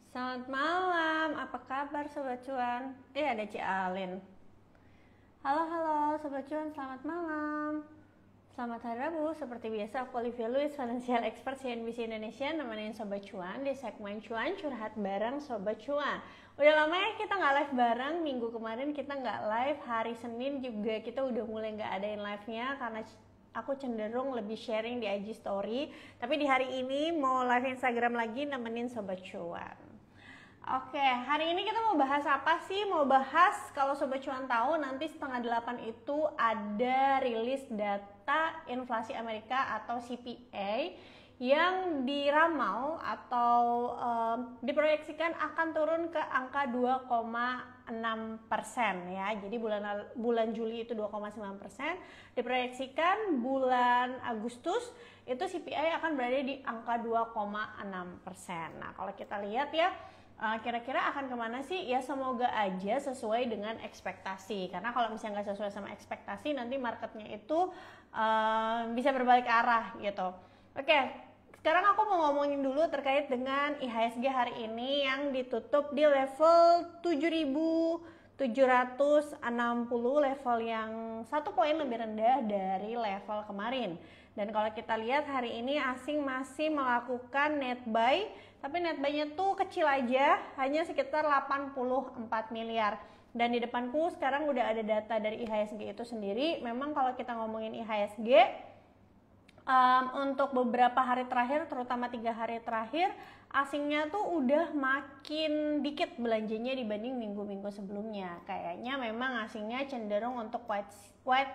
Selamat malam, apa kabar Sobat Cuan? Ada Ci Alin. Halo Sobat Cuan, selamat malam. Selamat hari Rabu, seperti biasa aku Olivia Luis, Financial Expert CNBC Indonesia, nemenin Sobat Cuan di segmen Cuan Curhat bareng Sobat Cuan. Udah lama ya kita nggak live bareng, minggu kemarin kita nggak live, hari Senin juga kita udah mulai nggak adain live-nya karena aku cenderung lebih sharing di IG Story. Tapi di hari ini mau live Instagram lagi nemenin Sobat Cuan. Oke, hari ini kita mau bahas apa sih? Mau bahas kalau Sobat Cuan tahu nanti 7:30 itu ada rilis data inflasi Amerika atau CPI yang diramal atau diproyeksikan akan turun ke angka 2,6% ya. Jadi bulan Juli itu 2,9%, diproyeksikan bulan Agustus itu CPI akan berada di angka 2,6%. Nah, kalau kita lihat ya, kira-kira akan kemana sih? Ya semoga aja sesuai dengan ekspektasi. Karena kalau misalnya nggak sesuai sama ekspektasi, nanti marketnya itu bisa berbalik arah gitu. Oke, sekarang aku mau ngomongin dulu terkait dengan IHSG hari ini yang ditutup di level 7.760, level yang 1 poin lebih rendah dari level kemarin. Dan kalau kita lihat hari ini asing masih melakukan net buy, tapi net buy-nya tuh kecil aja, hanya sekitar 84 miliar. Dan di depanku sekarang udah ada data dari IHSG itu sendiri. Memang kalau kita ngomongin IHSG, untuk beberapa hari terakhir, terutama 3 hari terakhir, asingnya tuh udah makin dikit belanjanya dibanding minggu-minggu sebelumnya. Kayaknya memang asingnya cenderung untuk wait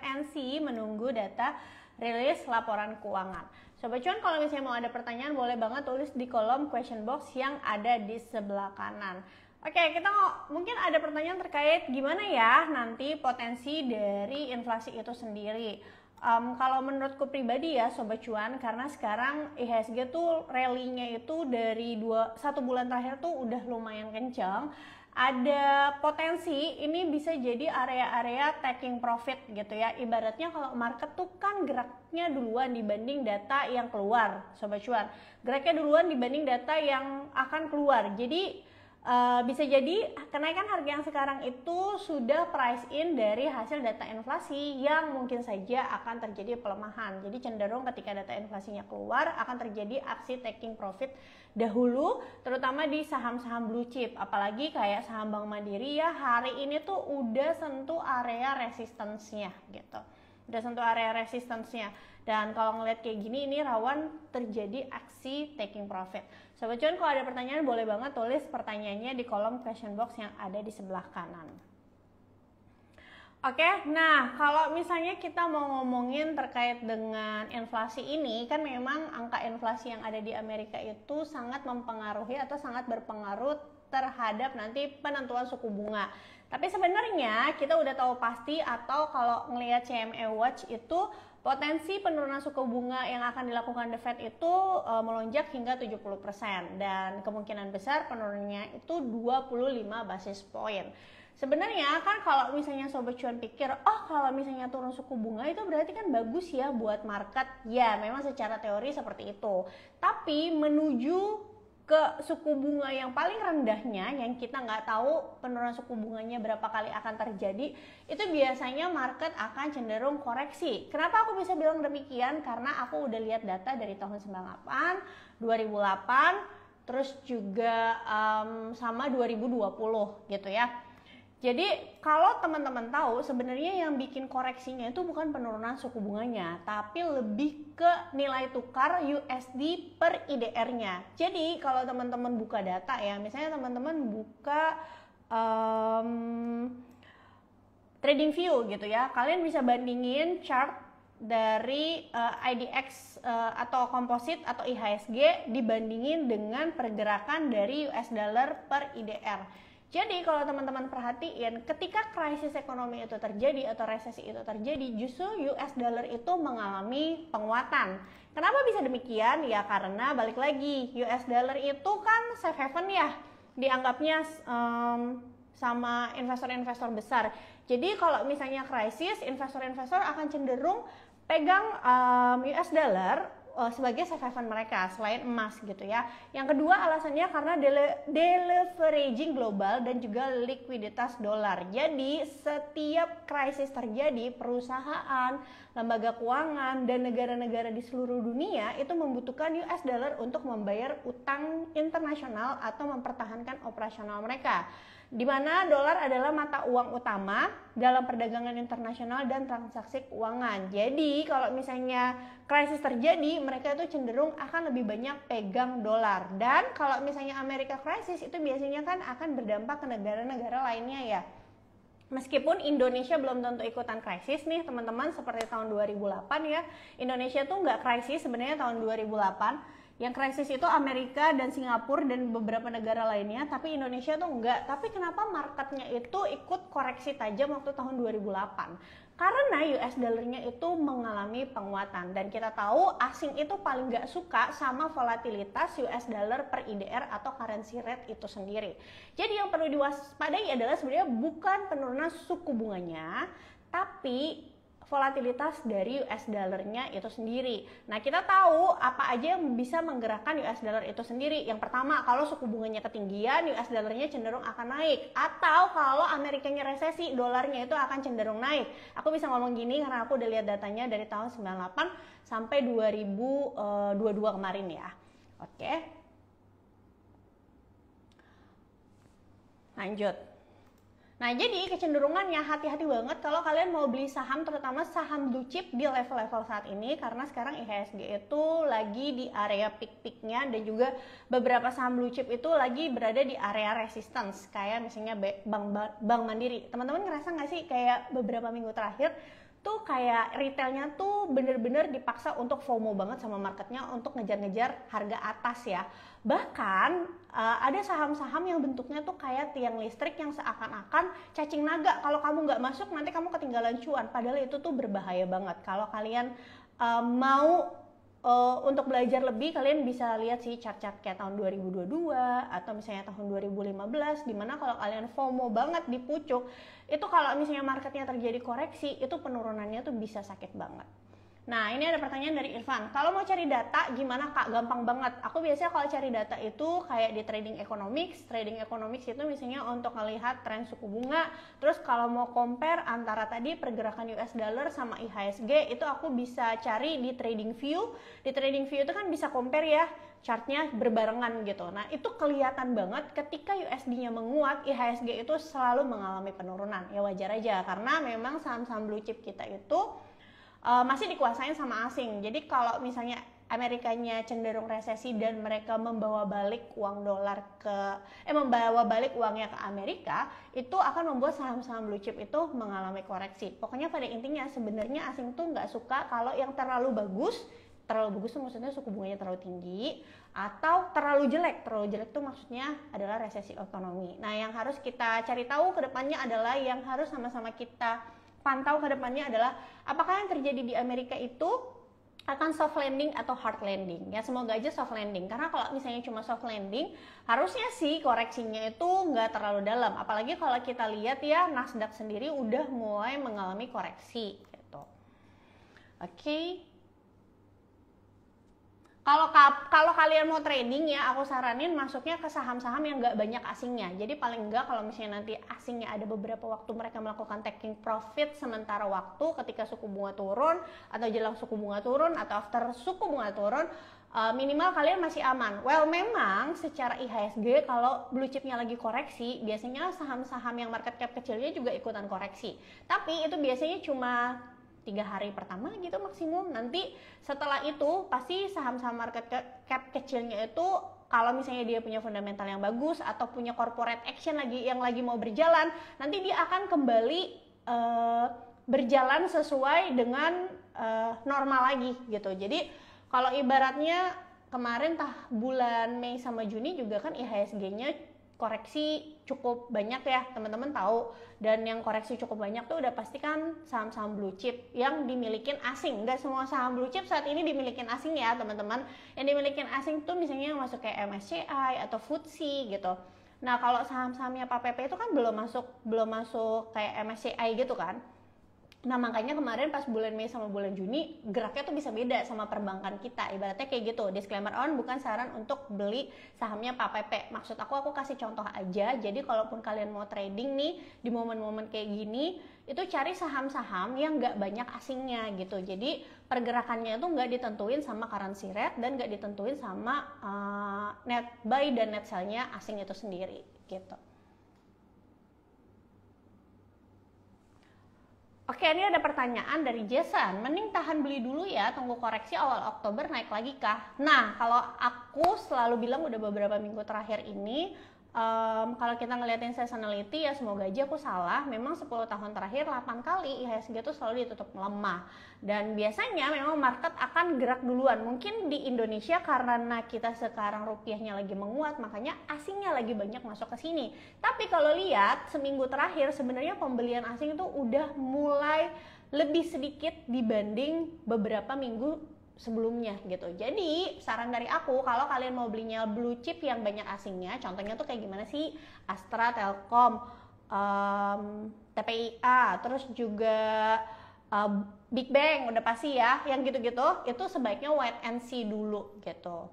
and see, menunggu data rilis laporan keuangan. Sobat Cuan, kalau misalnya mau ada pertanyaan boleh banget tulis di kolom question box yang ada di sebelah kanan. Oke, kita mungkin ada pertanyaan terkait gimana ya nanti potensi dari inflasi itu sendiri. Kalau menurutku pribadi ya Sobat Cuan, karena sekarang IHSG tuh rally-nya itu dari 1 bulan terakhir tuh udah lumayan kencang. Ada potensi ini bisa jadi area-area taking profit gitu ya. Ibaratnya kalau market tuh kan geraknya duluan dibanding data yang keluar, Sobat Cuan. Geraknya duluan dibanding data yang akan keluar. Jadi bisa jadi kenaikan harga yang sekarang itu sudah price in dari hasil data inflasi yang mungkin saja akan terjadi pelemahan. Jadi cenderung ketika data inflasinya keluar akan terjadi aksi taking profit dahulu, terutama di saham-saham blue chip. Apalagi kayak saham Bank Mandiri ya, hari ini tuh udah sentuh area resistance-nya gitu. Udah sentuh area resistance-nya. Dan kalau ngeliat kayak gini, ini rawan terjadi aksi taking profit. Sobat Cuan, kalau ada pertanyaan boleh banget tulis pertanyaannya di kolom question box yang ada di sebelah kanan. Oke, nah kalau misalnya kita mau ngomongin terkait dengan inflasi ini, kan memang angka inflasi yang ada di Amerika itu sangat mempengaruhi atau sangat berpengaruh terhadap nanti penentuan suku bunga. Tapi sebenarnya kita udah tahu pasti, atau kalau ngelihat CME Watch itu potensi penurunan suku bunga yang akan dilakukan The Fed itu melonjak hingga 70%, dan kemungkinan besar penurunannya itu 25 basis point. Sebenarnya kan kalau misalnya Sobat Cuan pikir, kalau misalnya turun suku bunga itu berarti kan bagus ya buat market. Ya, memang secara teori seperti itu. Tapi menuju ke suku bunga yang paling rendahnya, yang kita nggak tahu penurunan suku bunganya berapa kali akan terjadi, itu biasanya market akan cenderung koreksi. Kenapa aku bisa bilang demikian? Karena aku udah lihat data dari tahun 98, 2008, terus juga sama 2020 gitu ya. Jadi kalau teman-teman tahu, sebenarnya yang bikin koreksinya itu bukan penurunan suku bunganya, tapi lebih ke nilai tukar USD per IDR-nya. Jadi kalau teman-teman buka data ya, misalnya teman-teman buka TradingView gitu ya, kalian bisa bandingin chart dari IDX atau komposit atau IHSG dibandingin dengan pergerakan dari US dollar per IDR. Jadi kalau teman-teman perhatiin, ketika krisis ekonomi itu terjadi atau resesi itu terjadi, justru US dollar itu mengalami penguatan. Kenapa bisa demikian? Ya karena balik lagi, US dollar itu kan safe haven ya, dianggapnya sama investor-investor besar. Jadi kalau misalnya krisis, investor-investor akan cenderung pegang US dollar sebagai safe haven mereka selain emas gitu ya. Yang kedua alasannya karena deleveraging global dan juga likuiditas dolar. Jadi setiap krisis terjadi, perusahaan, lembaga keuangan dan negara-negara di seluruh dunia itu membutuhkan US dollar untuk membayar utang internasional atau mempertahankan operasional mereka, di mana dolar adalah mata uang utama dalam perdagangan internasional dan transaksi keuangan. Jadi kalau misalnya krisis terjadi, mereka itu cenderung akan lebih banyak pegang dolar. Dan kalau misalnya Amerika krisis, itu biasanya kan akan berdampak ke negara-negara lainnya ya. Meskipun Indonesia belum tentu ikutan krisis nih teman-teman, seperti tahun 2008 ya. Indonesia tuh nggak krisis sebenarnya tahun 2008. Yang krisis itu Amerika dan Singapura dan beberapa negara lainnya, tapi Indonesia tuh enggak. Tapi kenapa marketnya itu ikut koreksi tajam waktu tahun 2008? Karena US dollarnya itu mengalami penguatan, dan kita tahu asing itu paling nggak suka sama volatilitas US dollar per IDR atau currency rate itu sendiri. Jadi yang perlu diwaspadai adalah sebenarnya bukan penurunan suku bunganya, tapi volatilitas dari US dollarnya itu sendiri. Nah, kita tahu apa aja yang bisa menggerakkan US dollar itu sendiri. Yang pertama, kalau suku bunganya ketinggian, US dollarnya cenderung akan naik. Atau kalau Amerikanya resesi, dolarnya itu akan cenderung naik. Aku bisa ngomong gini karena aku udah lihat datanya dari tahun 98 sampai 2022 kemarin ya. Oke. Lanjut. Nah, jadi kecenderungannya hati-hati banget kalau kalian mau beli saham, terutama saham blue chip di level-level saat ini, karena sekarang IHSG itu lagi di area peak-peaknya, dan juga beberapa saham blue chip itu lagi berada di area resistance, kayak misalnya Bank Mandiri. Teman-teman ngerasa nggak sih kayak beberapa minggu terakhir tuh kayak retailnya tuh bener-bener dipaksa untuk FOMO banget sama marketnya untuk ngejar-ngejar harga atas ya. Bahkan ada saham-saham yang bentuknya tuh kayak tiang listrik yang seakan-akan cacing naga. Kalau kamu nggak masuk nanti kamu ketinggalan cuan. Padahal itu tuh berbahaya banget. Kalau kalian mau untuk belajar lebih, kalian bisa lihat sih chart-chart kayak tahun 2022 atau misalnya tahun 2015, dimana kalau kalian FOMO banget di pucuk, itu kalau misalnya marketnya terjadi koreksi, itu penurunannya tuh bisa sakit banget. Nah, ini ada pertanyaan dari Irfan. Kalau mau cari data, gimana Kak? Gampang banget. Aku biasanya kalau cari data itu kayak di trading economics. Trading economics itu misalnya untuk melihat tren suku bunga. Terus kalau mau compare antara tadi pergerakan US dollar sama IHSG, itu aku bisa cari di trading view. Di trading view itu kan bisa compare ya, chartnya berbarengan gitu. Nah, itu kelihatan banget ketika USD-nya menguat, IHSG itu selalu mengalami penurunan. Ya wajar aja, karena memang saham-saham blue chip kita itu masih dikuasain sama asing. Jadi kalau misalnya Amerikanya cenderung resesi dan mereka membawa balik uang dolar membawa balik uangnya ke Amerika, itu akan membuat saham-saham blue chip itu mengalami koreksi. Pokoknya pada intinya sebenarnya asing tuh nggak suka kalau yang terlalu bagus tuh maksudnya suku bunganya terlalu tinggi, atau terlalu jelek. Terlalu jelek tuh maksudnya adalah resesi ekonomi. Nah, yang harus kita cari tahu ke depannya adalah, yang harus sama-sama kita pantau ke depannya adalah apakah yang terjadi di Amerika itu akan soft landing atau hard landing. Ya semoga aja soft landing, karena kalau misalnya cuma soft landing, harusnya sih koreksinya itu nggak terlalu dalam. Apalagi kalau kita lihat ya, Nasdaq sendiri udah mulai mengalami koreksi gitu. Oke. Kalau kalian mau trading ya, aku saranin masuknya ke saham-saham yang nggak banyak asingnya. Jadi paling nggak kalau misalnya nanti asingnya ada beberapa waktu mereka melakukan taking profit sementara waktu ketika suku bunga turun, atau jelang suku bunga turun, atau after suku bunga turun, minimal kalian masih aman. Well, memang secara IHSG kalau blue chipnya lagi koreksi, biasanya saham-saham yang market cap kecilnya juga ikutan koreksi. Tapi itu biasanya cuma 3 hari pertama gitu maksimum. Nanti setelah itu pasti saham-saham market cap kecilnya itu, kalau misalnya dia punya fundamental yang bagus atau punya corporate action yang lagi mau berjalan, nanti dia akan kembali berjalan sesuai dengan normal lagi gitu. Jadi kalau ibaratnya kemarin bulan Mei sama Juni juga kan IHSG-nya koreksi cukup banyak ya, teman-teman tahu. Dan yang koreksi cukup banyak tuh udah pasti kan saham-saham blue chip yang dimilikin asing. Nggak semua saham blue chip saat ini dimilikin asing ya teman-teman. Yang dimilikin asing tuh misalnya yang masuk kayak MSCI atau FTSE gitu. Nah, kalau saham-sahamnya Pak Pepe itu kan belum masuk kayak MSCI gitu kan. Nah makanya kemarin pas bulan Mei sama bulan Juni geraknya tuh bisa beda sama perbankan kita. Ibaratnya kayak gitu, disclaimer on, bukan saran untuk beli sahamnya PAPP. Maksud aku kasih contoh aja. Jadi kalaupun kalian mau trading nih di momen-momen kayak gini, itu cari saham-saham yang nggak banyak asingnya gitu. Jadi pergerakannya itu nggak ditentuin sama currency rate dan nggak ditentuin sama net buy dan net sell-nya asing itu sendiri gitu. Oke, ini ada pertanyaan dari Jason. Mending tahan beli dulu ya, tunggu koreksi awal Oktober naik lagi kah? Nah, kalau aku selalu bilang udah beberapa minggu terakhir ini, kalau kita ngeliatin seasonality ya semoga aja aku salah. Memang 10 tahun terakhir 8 kali IHSG itu selalu ditutup melemah. Dan biasanya memang market akan gerak duluan. Mungkin di Indonesia karena kita sekarang rupiahnya lagi menguat, makanya asingnya lagi banyak masuk ke sini. Tapi kalau lihat seminggu terakhir sebenarnya pembelian asing itu udah mulai lebih sedikit dibanding beberapa minggu sebelumnya gitu. Jadi saran dari aku kalau kalian mau belinya blue chip yang banyak asingnya, contohnya tuh kayak gimana sih? Astra, Telkom, TPIA, terus juga Big Bang udah pasti ya, yang gitu-gitu itu sebaiknya wait and see dulu gitu.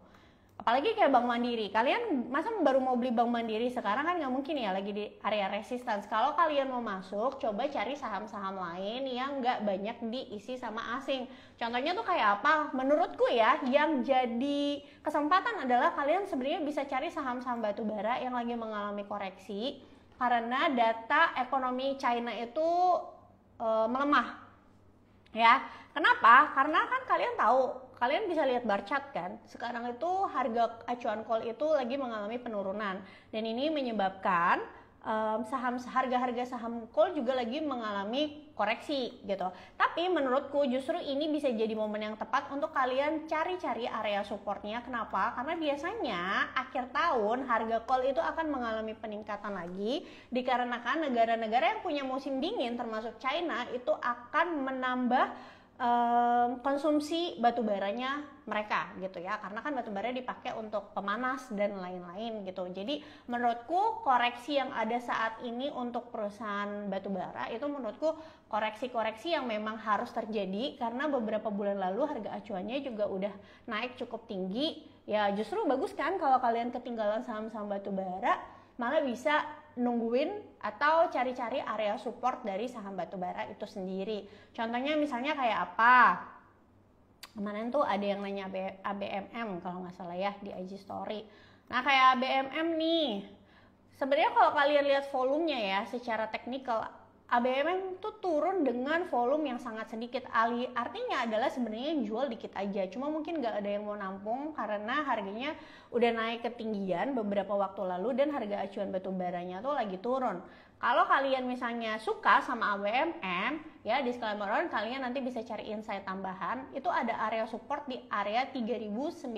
Apalagi kayak Bank Mandiri, kalian masa baru mau beli Bank Mandiri sekarang kan nggak mungkin ya, lagi di area resistance. Kalau kalian mau masuk, coba cari saham-saham lain yang nggak banyak diisi sama asing. Contohnya tuh kayak apa? Menurutku ya, yang jadi kesempatan adalah kalian sebenarnya bisa cari saham-saham batubara yang lagi mengalami koreksi karena data ekonomi China itu melemah. Ya, kenapa? Karena kan kalian tahu, kalian bisa lihat bar chart kan, sekarang itu harga acuan call itu lagi mengalami penurunan dan ini menyebabkan harga-harga saham call juga lagi mengalami koreksi gitu. Tapi menurutku justru ini bisa jadi momen yang tepat untuk kalian cari-cari area supportnya. Kenapa? Karena biasanya akhir tahun harga call itu akan mengalami peningkatan lagi dikarenakan negara-negara yang punya musim dingin termasuk China itu akan menambah konsumsi batu baranya mereka gitu ya, karena kan batu bara dipakai untuk pemanas dan lain-lain gitu. Jadi menurutku koreksi yang ada saat ini untuk perusahaan batu bara itu menurutku koreksi-koreksi yang memang harus terjadi karena beberapa bulan lalu harga acuannya juga udah naik cukup tinggi ya. Justru bagus kan kalau kalian ketinggalan saham-saham batu bara, malah bisa nungguin atau cari-cari area support dari saham batubara itu sendiri. Contohnya misalnya kayak apa? Kemarin tuh ada yang nanya ABMM kalau nggak salah ya di IG story. Nah kayak ABMM nih, sebenarnya kalau kalian lihat volumenya ya secara teknikal, ABMM tuh turun dengan volume yang sangat sedikit. Artinya adalah sebenarnya yang jual dikit aja, cuma mungkin nggak ada yang mau nampung karena harganya udah naik ketinggian beberapa waktu lalu dan harga acuan batu baranya tuh lagi turun. Kalau kalian misalnya suka sama ABMM ya, disclaimer on, kalian nanti bisa cari insight tambahan. Itu ada area support di area 3.920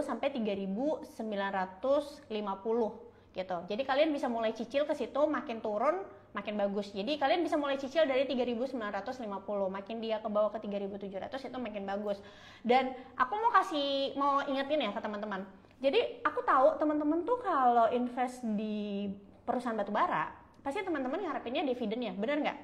sampai 3.950 gitu. Jadi kalian bisa mulai cicil ke situ, makin turun makin bagus. Jadi kalian bisa mulai cicil dari 3.950, makin dia ke bawah ke 3.700 itu makin bagus. Dan aku mau ingetin ya ke teman-teman. Jadi aku tahu teman-teman tuh kalau invest di perusahaan batubara, pasti teman-teman ngarepinnya dividen ya, bener nggak?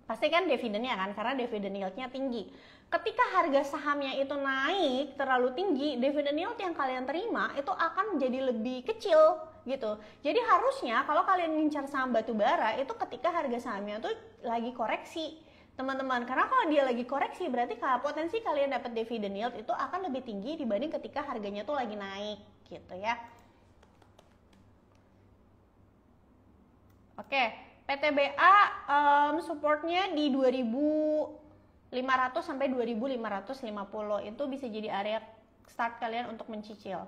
Pasti kan dividennya kan, karena dividen yield-nya tinggi. Ketika harga sahamnya itu naik terlalu tinggi, dividen yield yang kalian terima itu akan jadi lebih kecil gitu. Jadi harusnya kalau kalian ngincar saham batubara itu ketika harga sahamnya tuh lagi koreksi, teman-teman. Karena kalau dia lagi koreksi berarti potensi kalian dapat dividen yield itu akan lebih tinggi dibanding ketika harganya tuh lagi naik gitu ya. Oke. PTBA supportnya di 2.500 sampai 2.550 itu bisa jadi area start kalian untuk mencicil.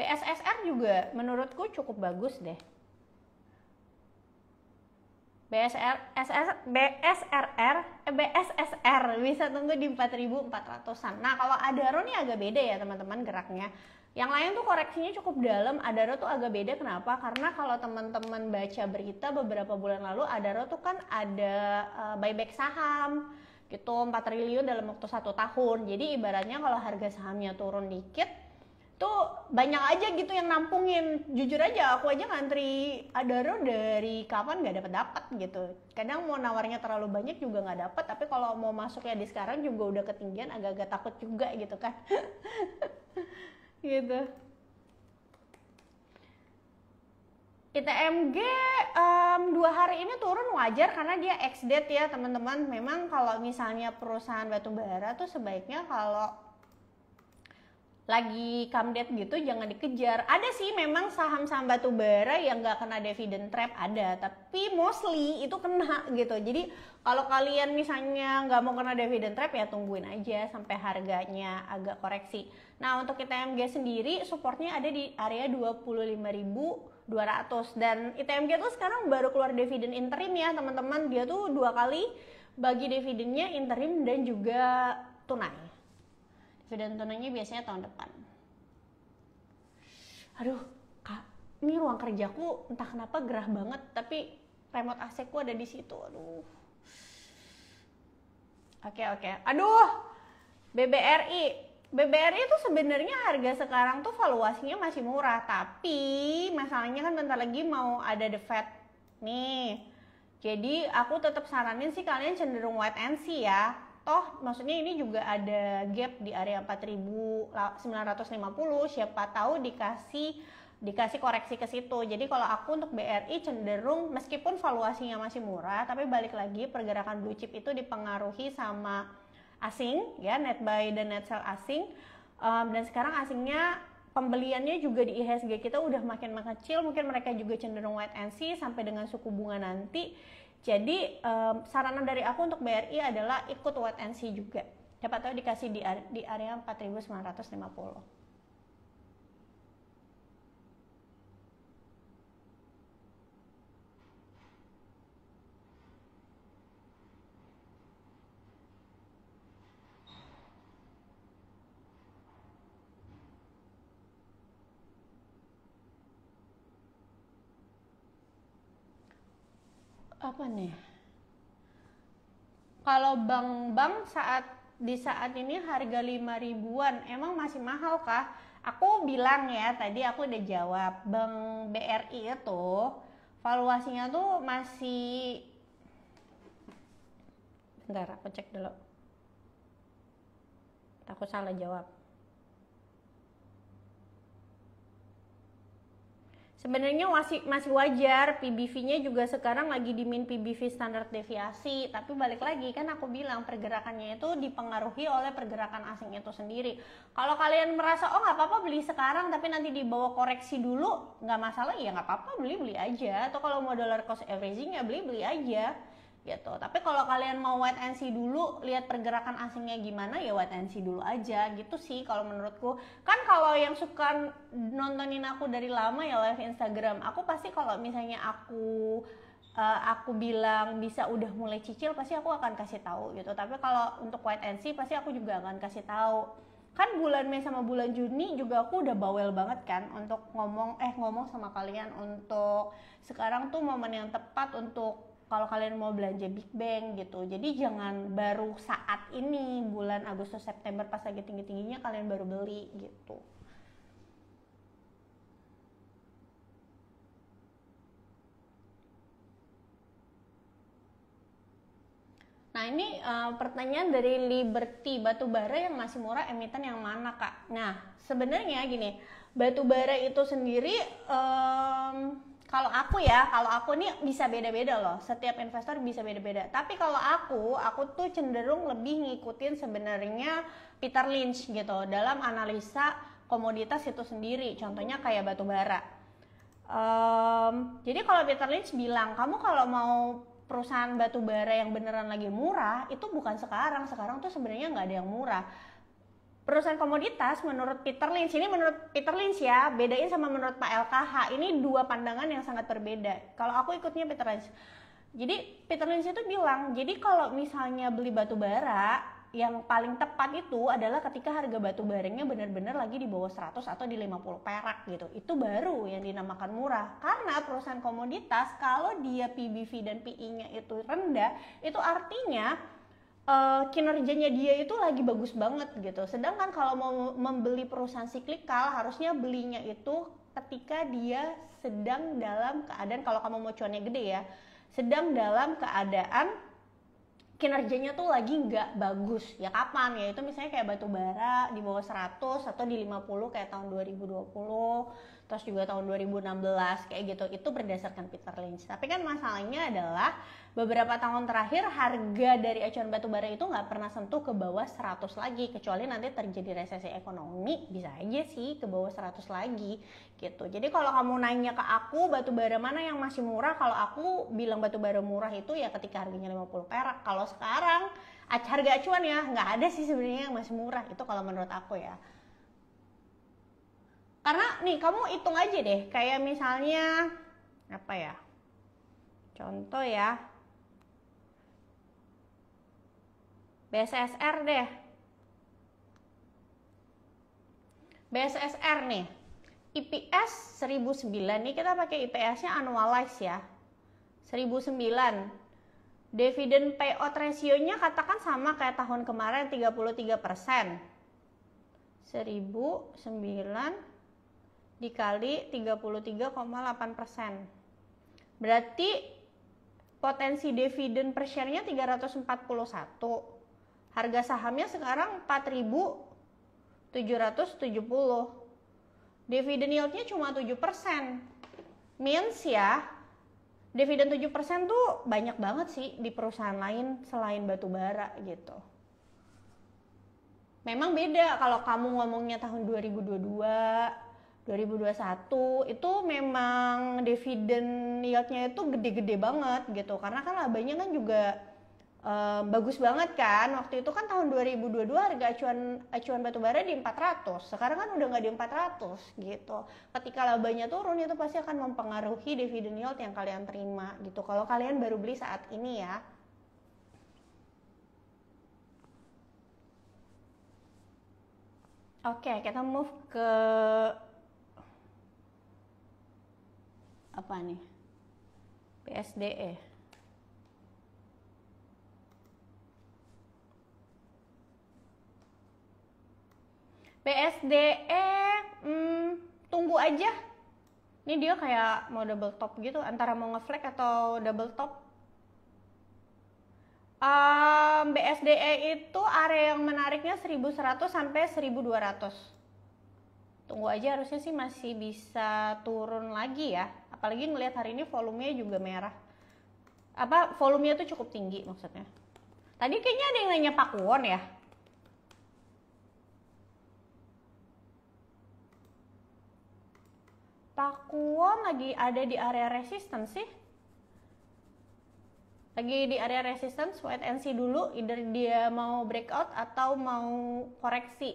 BSSR juga menurutku cukup bagus deh. BSSR bisa tunggu di 4.400-an. Nah kalau Adaro nih agak beda ya teman-teman geraknya. Yang lain tuh koreksinya cukup dalam, Adaro tuh agak beda. Kenapa? Karena kalau teman-teman baca berita beberapa bulan lalu, Adaro tuh kan ada buyback saham gitu, 4 triliun dalam waktu 1 tahun. Jadi ibaratnya kalau harga sahamnya turun dikit, tuh banyak aja gitu yang nampungin. Jujur aja aku aja ngantri Adaro dari kapan nggak dapat gitu. Kadang mau nawarnya terlalu banyak juga nggak dapat, tapi kalau mau masuk ya di sekarang juga udah ketinggian, agak-agak takut juga gitu kan. Gitu. ITMG 2 hari ini turun wajar karena dia ex-date ya teman-teman. Memang kalau misalnya perusahaan batubara tuh sebaiknya kalau lagi come date gitu jangan dikejar. Ada sih memang saham-saham batubara yang nggak kena dividend trap ada, tapi mostly itu kena gitu. Jadi kalau kalian misalnya nggak mau kena dividend trap ya tungguin aja sampai harganya agak koreksi. Nah untuk ITMG sendiri supportnya ada di area 25.200 dan ITMG tuh sekarang baru keluar dividen interim ya teman-teman. Dia tuh 2 kali bagi dividennya interim dan juga tunai. Dividen tunainya biasanya tahun depan. Aduh, Kak, ini ruang kerjaku entah kenapa gerah banget, tapi remote AC ku ada di situ. Aduh. Oke. Aduh, BBRI itu sebenarnya harga sekarang tuh valuasinya masih murah, tapi masalahnya kan bentar lagi mau ada the Fed nih. Jadi aku tetap saranin sih kalian cenderung wait and see ya. Toh maksudnya ini juga ada gap di area 4.950, siapa tahu dikasih koreksi ke situ. Jadi kalau aku untuk BRI cenderung meskipun valuasinya masih murah, tapi balik lagi pergerakan blue chip itu dipengaruhi sama asing ya, net buy dan net sell asing. Dan sekarang asingnya pembeliannya juga di IHSG kita udah makin mengecil, mungkin mereka juga cenderung wait and see sampai dengan suku bunga nanti. Jadi saranan dari aku untuk BRI adalah ikut wait and see juga. Dapat tahu dikasih di area 4.950. Apa nih? Kalau bank-bank di saat ini harga 5 ribuan, emang masih mahal kah? Aku bilang ya, tadi aku udah jawab, Bank BRI itu valuasinya tuh masih, bentar aku cek dulu, takut salah jawab. Sebenarnya masih wajar, PBV-nya juga sekarang lagi di min PBV standar deviasi, tapi balik lagi kan aku bilang pergerakannya itu dipengaruhi oleh pergerakan asing itu sendiri. Kalau kalian merasa oh nggak apa-apa beli sekarang tapi nanti dibawa koreksi dulu, nggak masalah ya nggak apa-apa beli aja. Atau kalau mau dollar cost averaging ya beli aja gitu. Tapi kalau kalian mau wait and see dulu, lihat pergerakan asingnya gimana ya wait and see dulu aja gitu sih kalau menurutku. Kan kalau yang suka nontonin aku dari lama ya live Instagram, aku pasti kalau misalnya aku bilang bisa udah mulai cicil pasti aku akan kasih tahu gitu. Tapi kalau untuk wait and see pasti aku juga akan kasih tahu. Kan bulan Mei sama bulan Juni juga aku udah bawel banget kan untuk ngomong sama kalian untuk sekarang tuh momen yang tepat untuk kalau kalian mau belanja Big Bang gitu. Jadi jangan baru saat ini bulan Agustus September pas lagi tinggi-tingginya kalian baru beli gitu. Nah ini pertanyaan dari Liberty, batubara yang masih murah emiten yang mana Kak? Nah sebenarnya gini, batubara itu sendiri kalau aku nih bisa beda-beda loh. Setiap investor bisa beda-beda. Tapi kalau aku tuh cenderung lebih ngikutin sebenarnya Peter Lynch gitu dalam analisa komoditas itu sendiri. Contohnya kayak batubara. Jadi kalau Peter Lynch bilang kamu kalau mau perusahaan batubara yang beneran lagi murah itu bukan sekarang tuh sebenarnya nggak ada yang murah. Perusahaan komoditas menurut Peter Lynch, ini menurut Peter Lynch ya, bedain sama menurut Pak LKH, ini dua pandangan yang sangat berbeda. Kalau aku ikutnya Peter Lynch. Jadi Peter Lynch itu bilang, jadi kalau misalnya beli batu bara, yang paling tepat itu adalah ketika harga batu baranya benar-benar lagi di bawah 100 atau di 50 perak gitu. Itu baru yang dinamakan murah. Karena perusahaan komoditas kalau dia PBV dan PI-nya itu rendah, itu artinya kinerjanya dia itu lagi bagus banget gitu. Sedangkan kalau mau membeli perusahaan siklikal harusnya belinya itu ketika dia sedang dalam keadaan, kalau kamu mau cuannya gede ya, sedang dalam keadaan kinerjanya tuh lagi nggak bagus. Ya kapan? Ya itu misalnya kayak batu bara di bawah 100 atau di 50 kayak tahun 2020, terus juga tahun 2016 kayak gitu. Itu berdasarkan Peter Lynch. Tapi kan masalahnya adalah beberapa tahun terakhir harga dari acuan batu bara itu nggak pernah sentuh ke bawah 100 lagi, kecuali nanti terjadi resesi ekonomi, bisa aja sih ke bawah 100 lagi gitu. Jadi kalau kamu nanya ke aku batu bara mana yang masih murah, kalau aku bilang batu bara murah itu ya ketika harganya 50 perak. Kalau sekarang harga acuan ya nggak ada sih sebenarnya yang masih murah, itu kalau menurut aku ya. Karena nih kamu hitung aja deh, kayak misalnya apa ya, contoh ya, BSSR deh. BSSR nih, IPS 1009 nih, kita pakai IPS-nya annualize ya. 1009. Dividend payout ratio-nya katakan sama kayak tahun kemarin 33%. 1009 dikali 33,8%. Berarti potensi dividen per share-nya 341. Harga sahamnya sekarang 4.770. Dividen yield-nya cuma 7%. Means ya, dividen 7% tuh banyak banget sih di perusahaan lain selain batubara gitu. Memang beda kalau kamu ngomongnya tahun 2022, 2021 itu memang dividen yield-nya itu gede-gede banget gitu. Karena kan labanya kan juga bagus banget kan. Waktu itu kan tahun 2022 harga acuan batubara di 400. Sekarang kan udah nggak di 400 gitu. Ketika labanya turun itu pasti akan mempengaruhi dividen yield yang kalian terima gitu. Kalau kalian baru beli saat ini ya. Oke, kita move ke apa nih? BSDE. BSDE tunggu aja. Ini dia kayak mau double top gitu, antara mau ngeflag atau double top. BSDE itu area yang menariknya 1100 sampai 1200. Tunggu aja, harusnya sih masih bisa turun lagi ya. Apalagi ngelihat hari ini volumenya juga merah. Volumenya tuh cukup tinggi maksudnya. Tadi kayaknya ada yang nanya Pakuwon ya. Pakuwon lagi ada di area resistance sih. Lagi di area resistance, wait and see dulu, either dia mau breakout atau mau koreksi.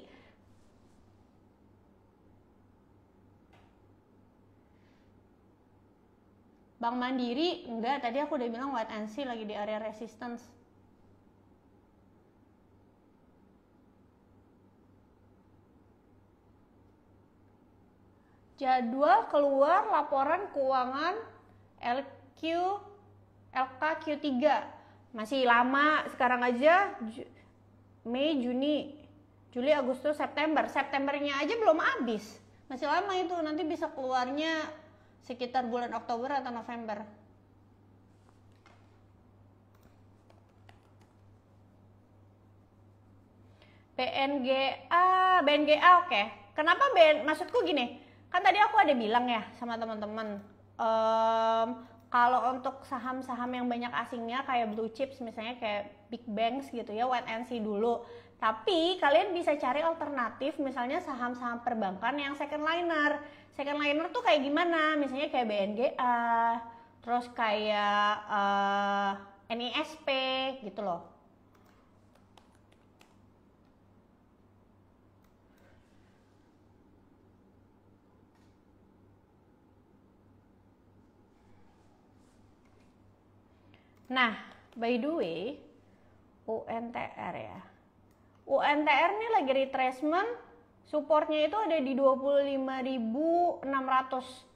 Bank Mandiri enggak, tadi aku udah bilang wait and see lagi di area resistance. Jadwal keluar laporan keuangan LKQ3 masih lama, sekarang aja Mei, Juni, Juli, Agustus, Septembernya aja belum habis, masih lama itu, nanti bisa keluarnya sekitar bulan Oktober atau November. BNGA oke. Kenapa maksudku gini, kan tadi aku ada bilang ya sama teman-teman, kalau untuk saham-saham yang banyak asingnya kayak blue chips misalnya kayak big banks gitu ya, wait and see dulu. Tapi kalian bisa cari alternatif, misalnya saham-saham perbankan yang second liner. Second liner tuh kayak gimana? Misalnya kayak BNGA, terus kayak NISP gitu loh. Nah, by the way, UNTR ya. UNTR ini lagi retracement, supportnya itu ada di 25.600.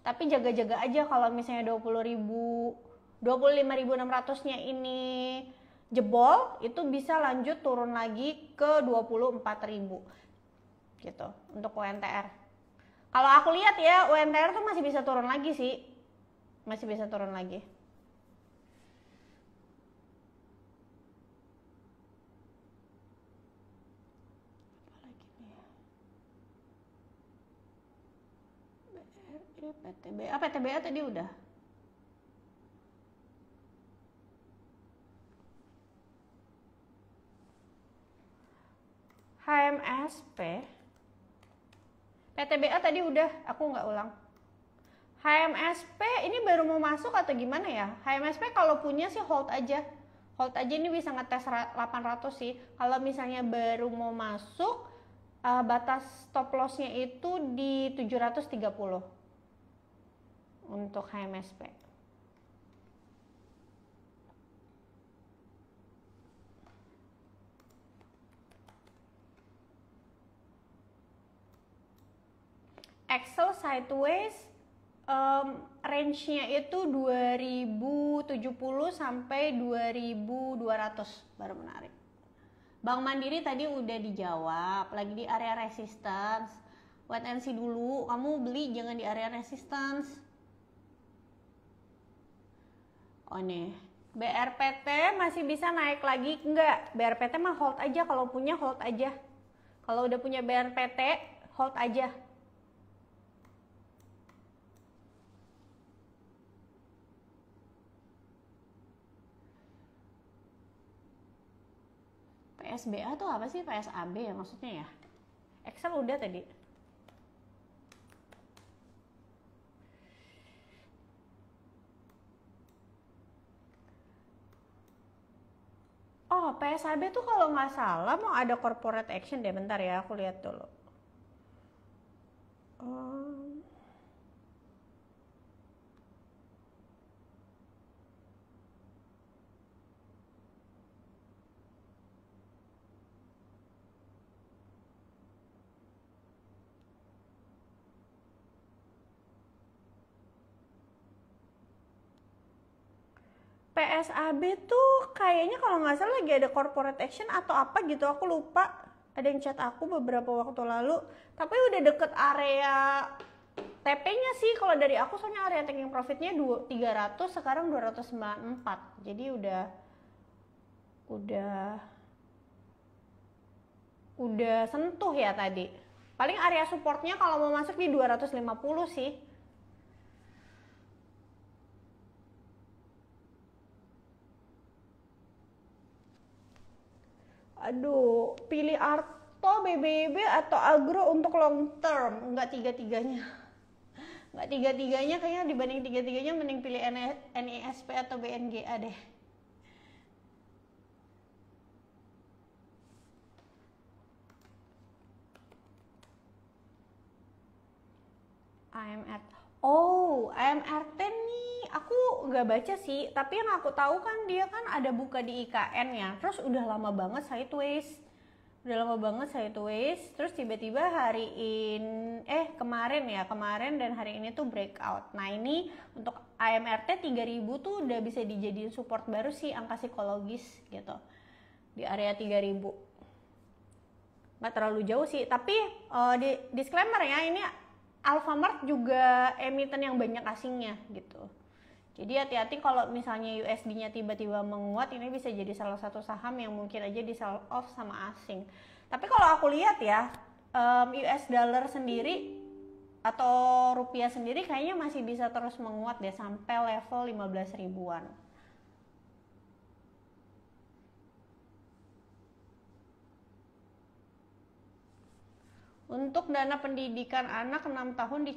Tapi jaga-jaga aja kalau misalnya 25.600-nya ini jebol itu bisa lanjut turun lagi ke 24.000 gitu untuk UNTR. Kalau aku lihat ya UNTR tuh masih bisa turun lagi sih, masih bisa turun lagi. PTBA, PTBA tadi udah. HMSP, PTBA tadi udah, aku nggak ulang. HMSP ini baru mau masuk atau gimana ya? HMSP kalau punya sih hold aja. Hold aja, ini bisa ngetes 800 sih. Kalau misalnya baru mau masuk, batas stop lossnya itu di 730 untuk HMSP. Excel sideways, range-nya itu 2070 sampai 2200 baru menarik. Bank Mandiri tadi udah dijawab, lagi di area resistance. Wait and see dulu, kamu beli jangan di area resistance. Oh nih, BRPT masih bisa naik lagi? Enggak, BRPT mah hold aja, kalau punya hold aja. Kalau udah punya BRPT, hold aja. PSBA tuh apa sih? PSAB ya maksudnya ya? Excel udah tadi. Oh, PSAB tuh kalau nggak salah mau ada corporate action deh. Bentar ya, aku lihat dulu. PSAB tuh kayaknya kalau nggak salah lagi ada corporate action atau apa gitu, aku lupa. Ada yang chat aku beberapa waktu lalu, tapi udah deket area TP-nya sih kalau dari aku, soalnya area taking profitnya 300, sekarang 294. Jadi udah sentuh ya tadi. Paling area supportnya kalau mau masuk di 250 sih. Aduh, pilih Arto, BBB atau Agro untuk long term? Enggak tiga-tiganya. Enggak tiga-tiganya, kayaknya dibanding tiga-tiganya mending pilih NISP atau BNGA deh. AMRT. Oh, AMRT nih aku nggak baca sih, tapi yang aku tahu kan dia kan ada buka di IKN ya, terus udah lama banget sideways, terus tiba-tiba kemarin dan hari ini tuh breakout. Nah ini untuk AMRT 3000 tuh udah bisa dijadiin support baru sih, angka psikologis gitu di area 3000. Nggak terlalu jauh sih, tapi disclaimer ya, ini Alfamart juga emiten yang banyak asingnya gitu. Jadi hati-hati kalau misalnya USD-nya tiba-tiba menguat, ini bisa jadi salah satu saham yang mungkin aja di sell off sama asing. Tapi kalau aku lihat ya, US dollar sendiri atau rupiah sendiri kayaknya masih bisa terus menguat deh sampai level 15 ribuan. Untuk dana pendidikan anak 6 tahun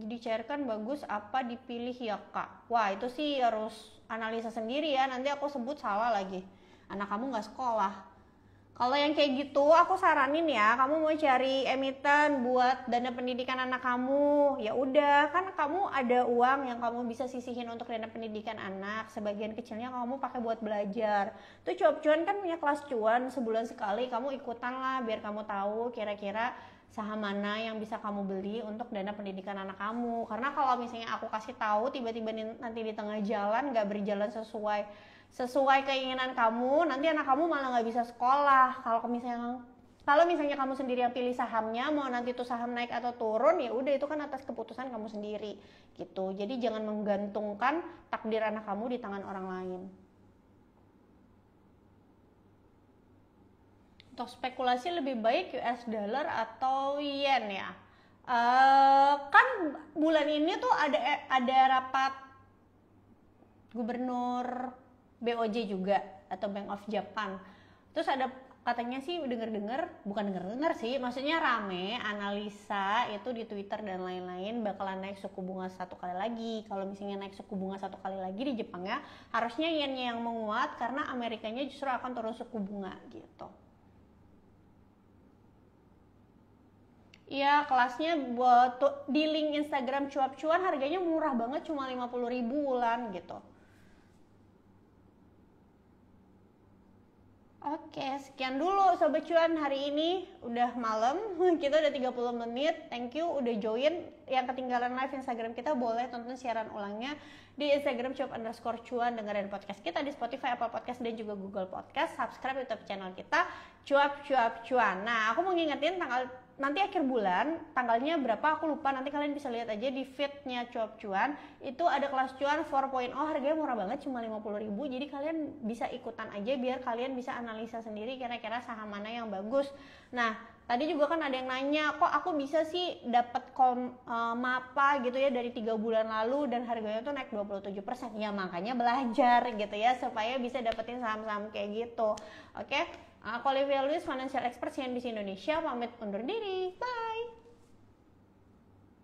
dicairkan bagus apa dipilih ya kak? Wah itu sih harus analisa sendiri ya, nanti aku sebut salah lagi. Anak kamu nggak sekolah. Kalau yang kayak gitu aku saranin ya, kamu mau cari emiten buat dana pendidikan anak kamu. Ya udah, kan kamu ada uang yang kamu bisa sisihin untuk dana pendidikan anak. Sebagian kecilnya kamu pakai buat belajar. Tuh cuan kan punya kelas cuan sebulan sekali, kamu ikutan lah biar kamu tahu kira-kira saham mana yang bisa kamu beli untuk dana pendidikan anak kamu. Karena kalau misalnya aku kasih tahu tiba-tiba nanti di tengah jalan nggak berjalan sesuai sesuai keinginan kamu, nanti anak kamu malah nggak bisa sekolah. Kalau misalnya kamu sendiri yang pilih sahamnya, mau nanti tuh saham naik atau turun, ya udah itu kan atas keputusan kamu sendiri gitu. Jadi jangan menggantungkan takdir anak kamu di tangan orang lain. Untuk spekulasi lebih baik US dollar atau yen ya. Kan bulan ini tuh ada rapat gubernur BOJ juga atau Bank of Japan. Terus ada katanya sih bukan denger sih, maksudnya rame analisa itu di Twitter dan lain-lain bakalan naik suku bunga 1 kali lagi. Kalau misalnya naik suku bunga 1 kali lagi di Jepang ya, harusnya yennya yang menguat karena Amerikanya justru akan turun suku bunga gitu. Iya, kelasnya buat di link Instagram cuap-cuan harganya murah banget, cuma 50.000 bulan gitu. Oke, sekian dulu Sobat Cuan hari ini. Udah malam, kita udah 30 menit. Thank you udah join. Yang ketinggalan live Instagram kita boleh tonton siaran ulangnya di Instagram cuap_cuan. Dengerin podcast kita di Spotify, Apple Podcast, dan juga Google Podcast. Subscribe YouTube channel kita cuap_cuan. Nah, aku mau ngingetin nanti akhir bulan, tanggalnya berapa aku lupa, nanti kalian bisa lihat aja di feednya cuap-cuan. Itu ada kelas cuan 4.0, harganya murah banget, cuma 50.000. Jadi kalian bisa ikutan aja biar kalian bisa analisa sendiri kira-kira saham mana yang bagus. Nah, tadi juga kan ada yang nanya, kok aku bisa sih dapat MAPA gitu ya dari 3 bulan lalu dan harganya tuh naik 27%. Ya makanya belajar gitu ya supaya bisa dapetin saham-saham kayak gitu. Oke? Aku Olivia Lewis, Financial Expert CNBC Indonesia, pamit undur diri. Bye!